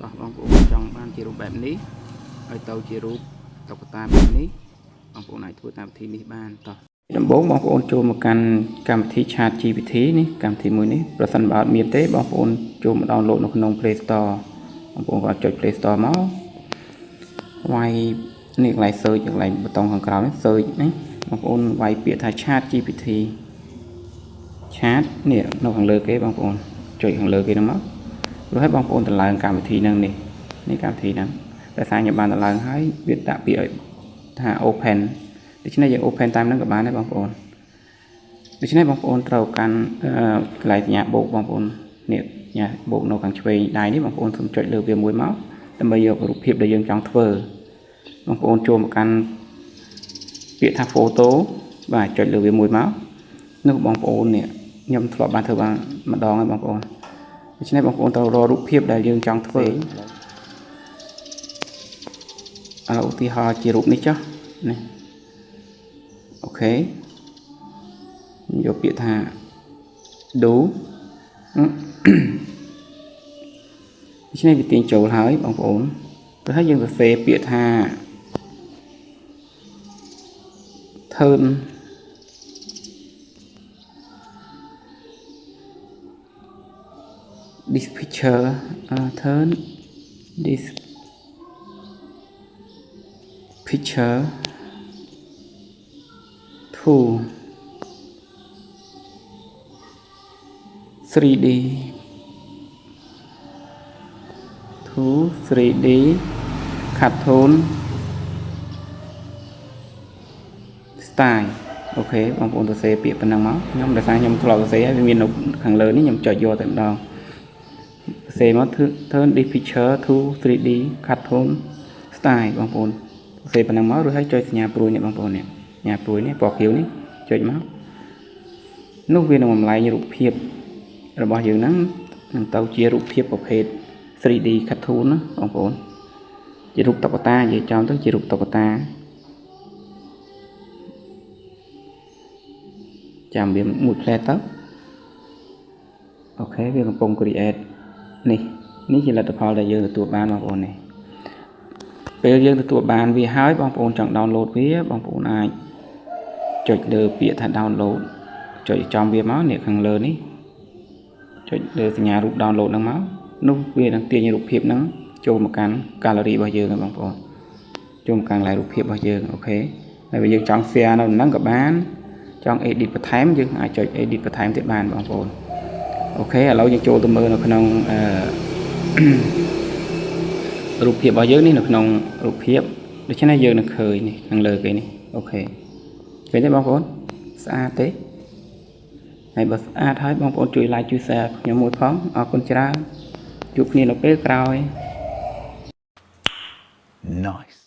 តោះបងប្អូនចង់បានជារូបបែបនេះហើយទៅជារូបតុក្កតាបែបនេះបងប្អូនអាចធ្វើតាមវិធីនេះបានតោះដំបូងបងប្អូនចូលមកកាន់កម្មវិធី Chat GPT នេះកម្មវិធីមួយនេះប្រសិនបើអត់មានទេបងប្អូនចូលមក download នៅក្នុង Play Store បងប្អូនក៏ចុច Play Store មកវាយនេះកន្លែង search កន្លែងប៊ូតុងខាងក្រោមនេះ search នេះបងប្អូនវាយពាក្យថា Chat GPT Chat នេះនៅខាងលើគេបងប្អូនចុចខាងលើគេហ្នឹងមករួចហើយបងប្អូនតម្លើងកម្មវិធីហ្នឹងនេះកម្មវិធីហ្នឹងតែសារខ្ញុំបានតម្លើងហើយវាដាក់ពាក្យឲ្យថា open ដូច្នេះយើង open តាមហ្នឹងក៏បានដែរបងប្អូនដូច្នេះបងប្អូនត្រូវកាន់កន្លែងសញ្ញាបូកបងប្អូននេះសញ្ញាបូកនៅខាងឆ្វេងដៃនេះបងប្អូនសូមចុចលើវាមួយមកដើម្បីយករូបភាពដែលយើងចង់ធ្វើបងប្អូនចូលមកកាន់ពាក្យថា photo បាទចុចលើវាមួយមកនោះបងប្អូននេះខ្ញុំធ្លាប់បានធ្វើបានម្ដងហើយបងប្អូនដូច្នេះបងប្អូនត្រូវរករូបភាពដែលយើងចង់ធ្វើឥឡូវឧទាហរណ៍ជារូបនេះចុះនេះអូខេយកពាក្យថា do ដូច្នេះវាទាញចូលហើយបងប្អូនទៅហើយយើងសរសេរពាក្យថា turn this picture turn this picture to 3D to 3D cartoon style អូខេបងប្អូនសរសេរពាក្យប៉ុណ្ណឹងមកខ្ញុំដោយសារខ្ញុំធ្លាប់សរសេរហើយវាមាននៅខាងលើនេះខ្ញុំចុចយកតែម្ដងសរសេរមក turn this picture to 3D cartoon style បងប្អូនសរសេរប៉ុណ្ណឹងមករួចហើយចុចសញ្ញាព្រួយនេះបងប្អូននេះសញ្ញាព្រួយនេះពណ៌ខៀវនេះចុចមកនោះវានឹងបំលែងរូបភាពរបស់យើងហ្នឹងនឹងទៅជារូបភាពប្រភេទ 3D cartoon ណាបងប្អូនជារូបតុក្កតានិយាយចំទៅជារូបតុក្កតាចាំវាមួយផ្លែទៅអូខេវាកំពុង create នេះជាលទ្ធផលដែលយើងទទួលបានបងប្អូននេះពេលយើងទទួលបានវាហើយបងប្អូនចង់ download វាបងប្អូនអាចចុចលើពាក្យថា download ចុចចំវាមកនេះខាងលើនេះចុចលើសញ្ញារូប download ហ្នឹងមកនោះវានឹងទាញរូបភាពហ្នឹងចូលមកកាន់ gallery របស់យើងបងប្អូនចូលមកកាន់ រូបភាពរបស់យើងអូខេហើយបើយើងចង់ share នៅហ្នឹងក៏បានចង់ edit បន្ថែមយើងអាចចុច edit បន្ថែមទៀតបានបងប្អូនអូខេឥឡូវយើងចូលទៅមើលនៅក្នុងរូបភាពរបស់យើងនេះនៅក្នុងរូបភាពដូច្នេះយើងនឹងឃើញនេះខាងលើគេនេះអូខេឃើញទេបងប្អូនស្អាតទេហើយបើស្អាតហើយបងប្អូនជួយ like ជួយ share ខ្ញុំមួយផងអរគុណច្រើនជួបគ្នានៅពេលក្រោយ Nice